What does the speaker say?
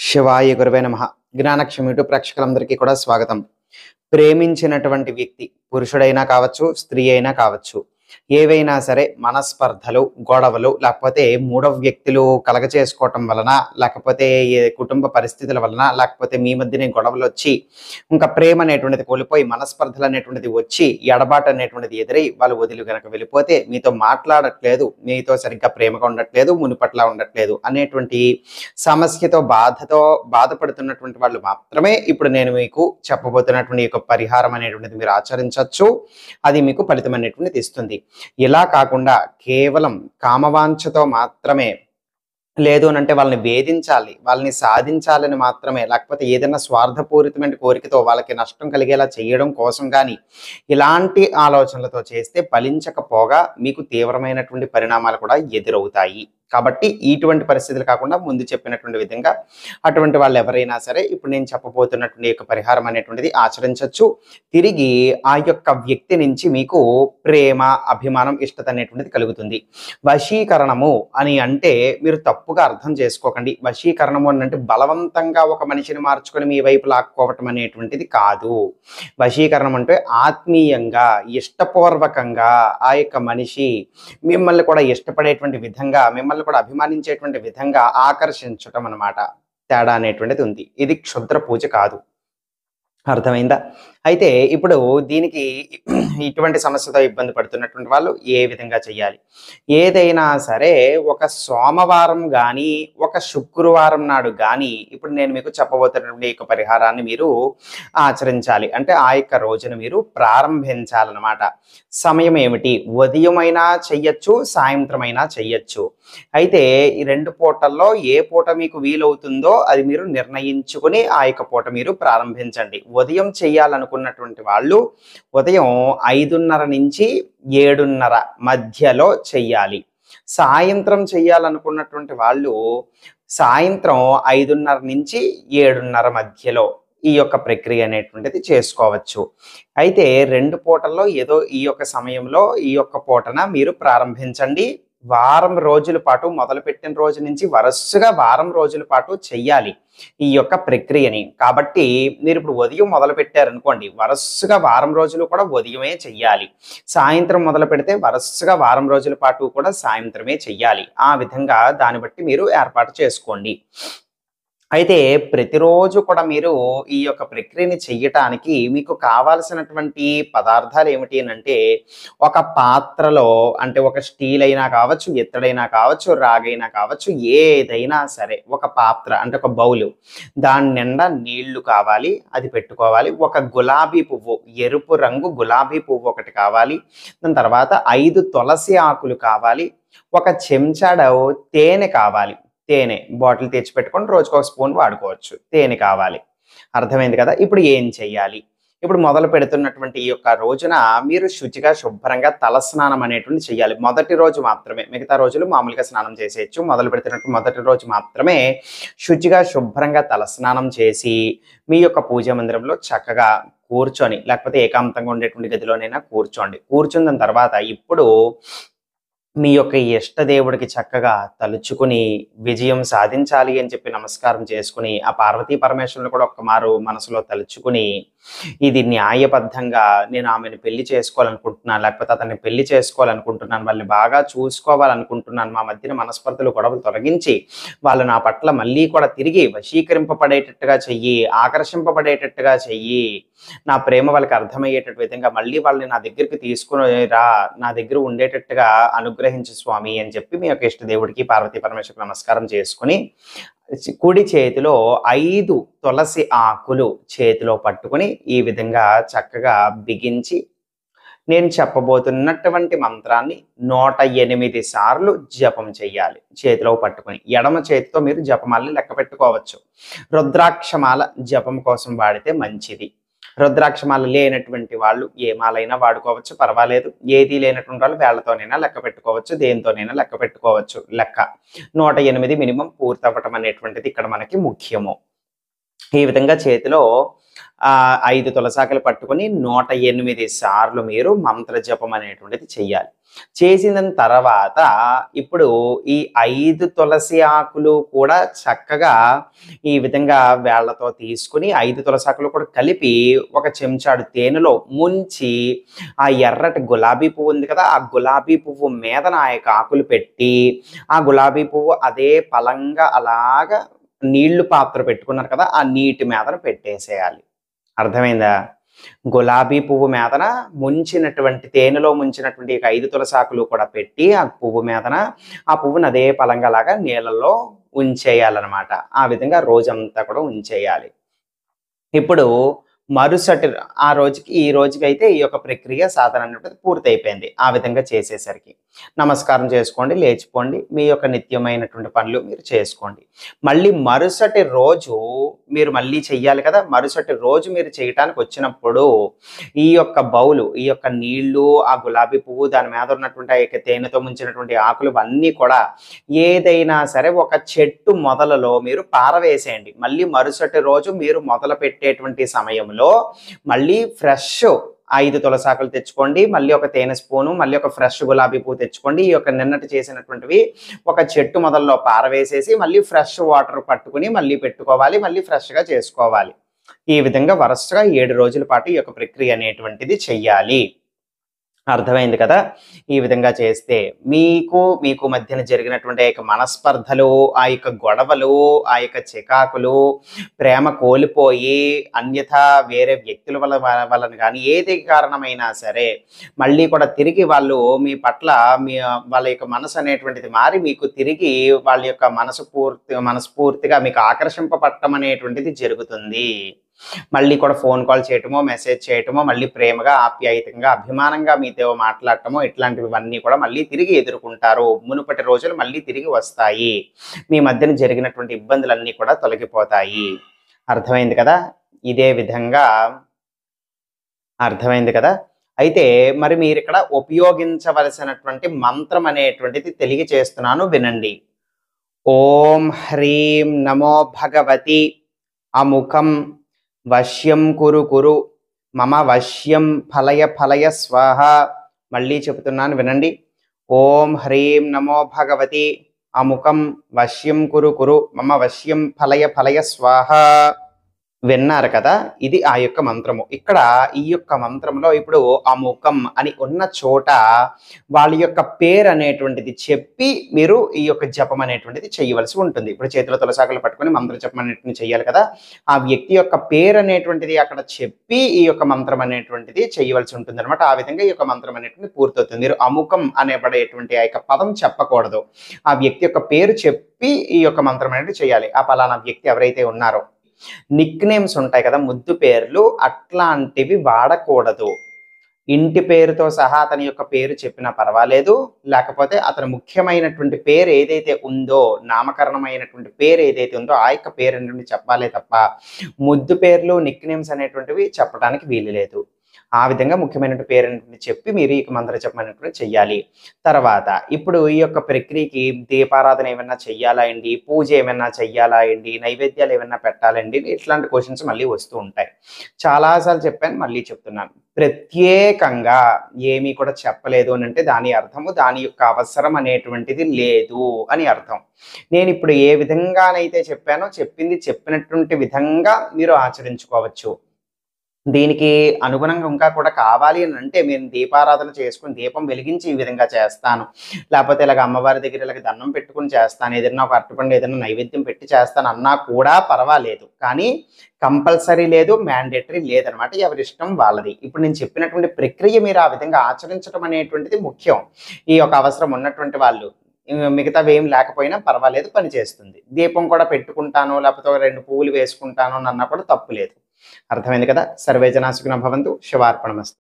శివాయ గురవే నమః. జ్ఞానక్షం యూట్యూబ్ ప్రేక్షకులందరికీ కూడా స్వాగతం. ప్రేమించినటువంటి వ్యక్తి పురుషుడైనా కావచ్చు, స్త్రీ అయినా కావచ్చు, ఏవైనా సరే మనస్పర్ధలు, గొడవలు, లేకపోతే మూడవ వ్యక్తులు కలగచేసుకోవటం వలన, లేకపోతే ఏ కుటుంబ పరిస్థితుల వలన, లేకపోతే మీ మధ్యనే గొడవలు వచ్చి ఇంకా ప్రేమ అనేటువంటిది కోల్పోయి మనస్పర్ధలు అనేటువంటిది వచ్చి ఎడబాటు అనేటువంటిది ఎదురై వాళ్ళు వదిలి గనక వెళ్ళిపోతే మీతో మాట్లాడట్లేదు, మీతో సరిగ్గా ప్రేమగా ఉండట్లేదు, మునుపట్లా ఉండట్లేదు అనేటువంటి సమస్యతో బాధపడుతున్నటువంటి వాళ్ళు మాత్రమే ఇప్పుడు నేను మీకు చెప్పబోతున్నటువంటి యొక్క పరిహారం అనేటువంటిది మీరు ఆచరించవచ్చు. అది మీకు ఫలితం అనేటువంటిది ఇస్తుంది. ఇలా కాకుండా కేవలం కామవాంఛతో మాత్రమే, లేదు అనంటే వాళ్ళని వేధించాలి, వాళ్ళని సాధించాలని మాత్రమే, లేకపోతే ఏదైనా స్వార్థపూరితమైన కోరికతో వాళ్ళకి నష్టం కలిగేలా చేయడం కోసం కానీ ఇలాంటి ఆలోచనలతో చేస్తే ఫలించకపోగా మీకు తీవ్రమైనటువంటి పరిణామాలు కూడా ఎదురవుతాయి. కాబట్టి ఇటువంటి పరిస్థితులు కాకుండా ముందు చెప్పినటువంటి విధంగా అటువంటి వాళ్ళు ఎవరైనా సరే ఇప్పుడు నేను చెప్పబోతున్నటువంటి యొక్క పరిహారం అనేటువంటిది ఆచరించవచ్చు. తిరిగి ఆ యొక్క వ్యక్తి నుంచి మీకు ప్రేమ, అభిమానం, ఇష్టత అనేటువంటిది కలుగుతుంది. వశీకరణము అని అంటే మీరు తప్పుగా అర్థం చేసుకోకండి. వశీకరణము అని అంటే బలవంతంగా ఒక మనిషిని మార్చుకొని మీ వైపు లాక్కోవటం అనేటువంటిది కాదు. వశీకరణం అంటే ఆత్మీయంగా, ఇష్టపూర్వకంగా ఆ యొక్క మనిషి మిమ్మల్ని కూడా ఇష్టపడేటువంటి విధంగా, మిమ్మల్ని కూడా అభిమానించేటువంటి విధంగా ఆకర్షించటం అన్నమాట. తేడా అనేటువంటిది ఉంది. ఇది క్షుద్ర పూజ కాదు. అర్థమైందా? అయితే ఇప్పుడు దీనికి ఇటువంటి సమస్యతో ఇబ్బంది పడుతున్నటువంటి వాళ్ళు ఏ విధంగా చేయాలి? ఏదైనా సరే ఒక సోమవారం గానీ, ఒక శుక్రవారం నాడు గానీ ఇప్పుడు నేను మీకు చెప్పబోతున్నటువంటి యొక్క పరిహారాన్ని మీరు ఆచరించాలి. అంటే ఆ యొక్క రోజున మీరు ప్రారంభించాలన్నమాట. సమయం ఏమిటి? ఉదయమైనా చెయ్యొచ్చు, సాయంత్రం అయినా చెయ్యొచ్చు. అయితే ఈ 2 పూటల్లో ఏ పూట మీకు వీలవుతుందో అది మీరు నిర్ణయించుకుని ఆ యొక్క పూట మీరు ప్రారంభించండి. ఉదయం చేయాలనుకున్నటువంటి వాళ్ళు ఉదయం 5:30 నుంచి 7:30 మధ్యలో చెయ్యాలి. సాయంత్రం చేయాలనుకున్నటువంటి వాళ్ళు సాయంత్రం 5:30 నుంచి 7:30 మధ్యలో ఈ యొక్క ప్రక్రియ అనేటువంటిది చేసుకోవచ్చు. అయితే 2 పూటల్లో ఏదో ఈ యొక్క సమయంలో ఈ యొక్క పూటన మీరు ప్రారంభించండి. వారం రోజుల పాటు మొదలుపెట్టిన రోజు నుంచి వరుసగా వారం రోజుల పాటు చెయ్యాలి ఈ యొక్క ప్రక్రియని. కాబట్టి మీరు ఇప్పుడు ఉదయం మొదలు పెట్టారనుకోండి, వరుసగా వారం రోజులు కూడా ఉదయమే చెయ్యాలి. సాయంత్రం మొదలు పెడితే వరుసగా వారం రోజుల పాటు కూడా సాయంత్రమే చెయ్యాలి. ఆ విధంగా దాన్ని బట్టి మీరు ఏర్పాటు చేసుకోండి. అయితే ప్రతిరోజు కూడా మీరు ఈ యొక్క ప్రక్రియని చెయ్యటానికి మీకు కావాల్సినటువంటి పదార్థాలు ఏమిటి అనంటే, ఒక పాత్రలో అంటే ఒక స్టీల్ అయినా కావచ్చు, ఇత్తడైనా కావచ్చు, రాగైనా కావచ్చు, ఏదైనా సరే ఒక పాత్ర అంటే ఒక బౌలు, దాని నిండా నీళ్లు కావాలి, అది పెట్టుకోవాలి. ఒక గులాబీ పువ్వు, ఎరుపు రంగు గులాబీ పువ్వు ఒకటి కావాలి. దాని తర్వాత 5 తులసి ఆకులు కావాలి. ఒక చెంచాడు తేనె కావాలి. తేనె బాటిల్ తెచ్చి పెట్టుకొని రోజుకు ఒక స్పూన్ వాడుకోవచ్చు. తేనె కావాలి. అర్థమైంది కదా? ఇప్పుడు ఏం చెయ్యాలి? ఇప్పుడు మొదలు పెడుతున్నటువంటి ఈ యొక్క రోజున మీరు శుచిగా, శుభ్రంగా తలస్నానం అనేటువంటి చెయ్యాలి. మొదటి రోజు మాత్రమే, మిగతా రోజులు మామూలుగా స్నానం చేసేయచ్చు. మొదలు పెడుతున్నట్టు మొదటి రోజు మాత్రమే శుచిగా, శుభ్రంగా తలస్నానం చేసి మీ యొక్క పూజా మందిరంలో చక్కగా కూర్చొని, లేకపోతే ఏకాంతంగా ఉండేటువంటి గదిలోనైనా కూర్చోండి. కూర్చున్న తర్వాత ఇప్పుడు మీ యొక్క ఇష్టదేవుడికి చక్కగా తలుచుకుని విజయం సాధించాలి అని చెప్పి నమస్కారం చేసుకుని, ఆ పార్వతీ పరమేశ్వరుని కూడా ఒక్క మారు మనసులో తలుచుకుని, ఇది న్యాయబద్ధంగా నేను ఆమెను పెళ్లి చేసుకోవాలనుకుంటున్నాను, లేకపోతే అతన్ని పెళ్లి చేసుకోవాలనుకుంటున్నాను, వాళ్ళని బాగా చూసుకోవాలనుకుంటున్నాను, మా మధ్యన మనస్పర్ధలు, గొడవలు తొలగించి వాళ్ళు నా పట్ల మళ్ళీ కూడా తిరిగి వశీకరింపబడేటట్టుగా చెయ్యి, ఆకర్షింపబడేటట్టుగా చెయ్యి, నా ప్రేమ వాళ్ళకి అర్థమయ్యేటట్టు విధంగా మళ్ళీ వాళ్ళని నా దగ్గరికి తీసుకుని రా, నా దగ్గర ఉండేటట్టుగా అనుగ్రహించు స్వామి అని చెప్పి మీ యొక్క ఇష్టదేవుడికి పార్వతీ పరమేశ్వరుడికి నమస్కారం చేసుకుని, కుడి చేతిలో 5 తులసి ఆకులు చేతిలో పట్టుకుని ఈ విధంగా చక్కగా బిగించి నేను చెప్పబోతున్నటువంటి మంత్రాన్ని 108 సార్లు జపం చెయ్యాలి. చేతిలో పట్టుకుని ఎడమ చేతితో మీరు జపమాలని లెక్క పెట్టుకోవచ్చు. రుద్రాక్షమాల జపం కోసం వాడితే మంచిది. రుద్రాక్షమాల లేనటువంటి వాళ్ళు ఏ మాలైనా వాడుకోవచ్చు, పర్వాలేదు. ఏది లేనటువంటి వాళ్ళు వేళ్లతోనైనా లెక్క పెట్టుకోవచ్చు, దేనితోనైనా లెక్క పెట్టుకోవచ్చు. లెక్క 108 మినిమం పూర్తవ్వటం అనేటువంటిది ఇక్కడ మనకి ముఖ్యము. ఈ విధంగా చేతిలో 5 తులసాకులు పట్టుకొని 108 సార్లు మీరు మంత్ర జపం అనేటువంటిది చెయ్యాలి. చేసిన తర్వాత ఇప్పుడు ఈ 5 తులసి ఆకులు కూడా చక్కగా ఈ విధంగా వేళ్ళతో తీసుకొని 5 తులసాకులు కూడా కలిపి ఒక చెంచాడు తేనెలో ముంచి ఆ ఎర్రటి గులాబీ పువ్వు ఉంది కదా, ఆ గులాబీ పువ్వు మీదన ఆ యొక్క ఆకులు పెట్టి ఆ గులాబీ పువ్వు అదే పలంగా అలాగా నీళ్లు పాత్ర పెట్టుకున్నారు కదా, ఆ నీటి మీదన పెట్టేసేయాలి. అర్థమైందా? గులాబీ పువ్వు మీదన తేనెలో ముంచినటువంటి 5 తులసాకులు కూడా పెట్టి ఆ పువ్వు మీదన ఆ పువ్వుని అదే పలంగా లాగా నీళ్ళల్లో ఉంచేయాలన్నమాట. ఆ విధంగా రోజంతా కూడా ఉంచేయాలి. ఇప్పుడు మరుసటి ఈ రోజుకైతే ఈ యొక్క ప్రక్రియ సాధారణంగా పూర్తయిపోయింది. ఆ విధంగా చేసేసరికి నమస్కారం చేసుకోండి, లేచిపోండి, మీ యొక్క నిత్యమైనటువంటి పనులు మీరు చేసుకోండి. మళ్ళీ మరుసటి రోజు మీరు మళ్ళీ చెయ్యాలి కదా, మరుసటి రోజు మీరు చేయటానికి వచ్చినప్పుడు ఈ యొక్క బౌలు, ఈ యొక్క నీళ్లు, ఆ గులాబీ పువ్వు, దాని మీద ఉన్నటువంటి ఆ యొక్క తేనెతో ముంచినటువంటి ఆకులు అన్నీ కూడా ఏదైనా సరే ఒక చెట్టు మొదలలో మీరు పారవేసేయండి. మళ్ళీ మరుసటి రోజు మీరు మొదలు పెట్టేటువంటి సమయంలో మళ్ళీ ఫ్రెష్ 5 తులసాకులు తెచ్చుకోండి, మళ్ళీ ఒక తేనె స్పూను, మళ్ళీ ఒక ఫ్రెష్ గులాబీ పువ్వు తెచ్చుకోండి. ఈ యొక్క నిన్నటి చేసినటువంటివి ఒక చెట్టు మొదల్లో పారవేసేసి మళ్ళీ ఫ్రెష్ వాటర్ పట్టుకుని మళ్ళీ పెట్టుకోవాలి, మళ్ళీ ఫ్రెష్గా చేసుకోవాలి. ఈ విధంగా వరుసగా 7 రోజుల పాటు ఈ యొక్క ప్రక్రియ అనేటువంటిది చెయ్యాలి. అర్థమైంది కదా? ఈ విధంగా చేస్తే మీకు మధ్యన జరిగినటువంటి ఆ యొక్క మనస్పర్ధలు, ఆ యొక్క గొడవలు, ఆ యొక్క చికాకులు, ప్రేమ కోల్పోయి అన్యథా వేరే వ్యక్తుల వలన కానీ ఏది కారణమైనా సరే మళ్ళీ కూడా తిరిగి వాళ్ళు మీ పట్ల వాళ్ళ యొక్క మనసు అనేటువంటిది మారి మీకు తిరిగి వాళ్ళ యొక్క మనస్ఫూర్తిగా మీకు ఆకర్షింపబడటం అనేటువంటిది జరుగుతుంది. మళ్ళీ కూడా ఫోన్ కాల్ చేయటమో, మెసేజ్ చేయటమో, మళ్ళీ ప్రేమగా, ఆప్యాయతంగా, అభిమానంగా మీతో మాట్లాడటమో, ఇట్లాంటివన్నీ కూడా మళ్ళీ తిరిగి ఎదుర్కొంటారు. మునుపటి రోజులు మళ్ళీ తిరిగి వస్తాయి. మీ మధ్యన జరిగినటువంటి ఇబ్బందులన్నీ కూడా తొలగిపోతాయి. అర్థమైంది కదా? ఇదే విధంగా అర్థమైంది కదా? అయితే మరి మీరు ఇక్కడ ఉపయోగించవలసినటువంటి మంత్రం అనేటువంటిది తెలియచేస్తున్నాను, వినండి. ఓం హ్రీం నమో భగవతి అముఖం వశ్యం కురు కురు మమ వశ్యం ఫలయ ఫలయ స్వాహ. మళ్ళీ చెబుతున్నాను, వినండి. ఓం హ్రీం నమో భగవతి అముఖం వశ్యం కురు కురు మమ వశ్యం ఫలయ ఫలయ స్వాహ. విన్నారు కదా? ఇది ఆ యొక్క మంత్రము. ఇక్కడ ఈ యొక్క మంత్రంలో ఇప్పుడు అముఖం అని ఉన్న చోట వాళ్ళ యొక్క పేరు అనేటువంటిది చెప్పి మీరు ఈ యొక్క జపం అనేటువంటిది చేయవలసి ఉంటుంది. ఇప్పుడు చేతిలో తులసాకులు పట్టుకొని మంత్ర జపం అనేటువంటిది చేయాలి కదా, ఆ వ్యక్తి యొక్క పేరు అనేటువంటిది అక్కడ చెప్పి ఈ యొక్క మంత్రం అనేటువంటిది చేయవలసి ఉంటుంది అనమాట. ఆ విధంగా ఈ యొక్క మంత్రం అనేటువంటిది పూర్తవుతుంది. మీరు అముఖం అనేబడేటువంటి ఆ యొక్క పదం చెప్పకూడదు. ఆ వ్యక్తి యొక్క పేరు చెప్పి ఈ యొక్క మంత్రం అనేది చేయాలి. ఆ పలానా వ్యక్తి ఎవరైతే ఉన్నారో నిక్ నేమ్స్ ఉంటాయి కదా, ముద్దు పేర్లు, అట్లాంటివి వాడకూడదు. ఇంటి పేరుతో సహా అతని యొక్క పేరు చెప్పినా పర్వాలేదు, లేకపోతే అతని ముఖ్యమైనటువంటి పేరు ఏదైతే ఉందో, నామకరణమైనటువంటి పేరు ఏదైతే ఉందో ఆ యొక్క పేరు అనేటువంటి చెప్పాలే తప్ప ముద్దు పేర్లు, నిక్ నేమ్స్ అనేటువంటివి చెప్పడానికి వీలు లేదు. ఆ విధంగా ముఖ్యమైన పేరు అనేటువంటి చెప్పి మీరు ఈ మంత్ర జపం అనేటువంటి చెయ్యాలి. తర్వాత ఇప్పుడు ఈ యొక్క ప్రక్రియకి దీపారాధన ఏమైనా చెయ్యాలా అండి, పూజ ఏమైనా చెయ్యాలా అండి, నైవేద్యాలు ఏమైనా పెట్టాలండి, ఇట్లాంటి క్వశ్చన్స్ మళ్ళీ వస్తూ ఉంటాయి. చాలాసార్లు చెప్పాను, మళ్ళీ చెప్తున్నాను. ప్రత్యేకంగా ఏమీ కూడా చెప్పలేదు అని అంటే దాని అర్థము దాని యొక్క అవసరం అనేటువంటిది లేదు అని అర్థం. నేను ఇప్పుడు ఏ విధంగానైతే చెప్పానో చెప్పినటువంటి విధంగా మీరు ఆచరించుకోవచ్చు. దీనికి అనుగుణంగా ఇంకా కూడా కావాలి అని అంటే నేను దీపారాధన చేసుకుని దీపం వెలిగించి ఈ విధంగా చేస్తాను, లేకపోతే ఇలాగ అమ్మవారి దగ్గర ఇలాగ దండం పెట్టుకుని చేస్తాను, ఏదైనా ఒక అరటిపండు ఏదైనా నైవేద్యం పెట్టి చేస్తాను అన్నా కూడా పర్వాలేదు. కానీ కంపల్సరీ లేదు, మ్యాండేటరీ లేదనమాట. ఎవరిష్టం వాళ్ళది. ఇప్పుడు నేను చెప్పినటువంటి ప్రక్రియ మీరు ఆ విధంగా ఆచరించడం అనేటువంటిది ముఖ్యం. ఈ యొక్క అవసరం ఉన్నటువంటి వాళ్ళు మిగతావి ఏం లేకపోయినా పర్వాలేదు, పని చేస్తుంది. దీపం కూడా పెట్టుకుంటాను, లేకపోతే 2 పువ్వులు వేసుకుంటాను అన్నా కూడా తప్పు లేదు. అర్థమైంది కదా? సర్వే జనా సుఖినో భవంతు. శివార్పణమస్తు.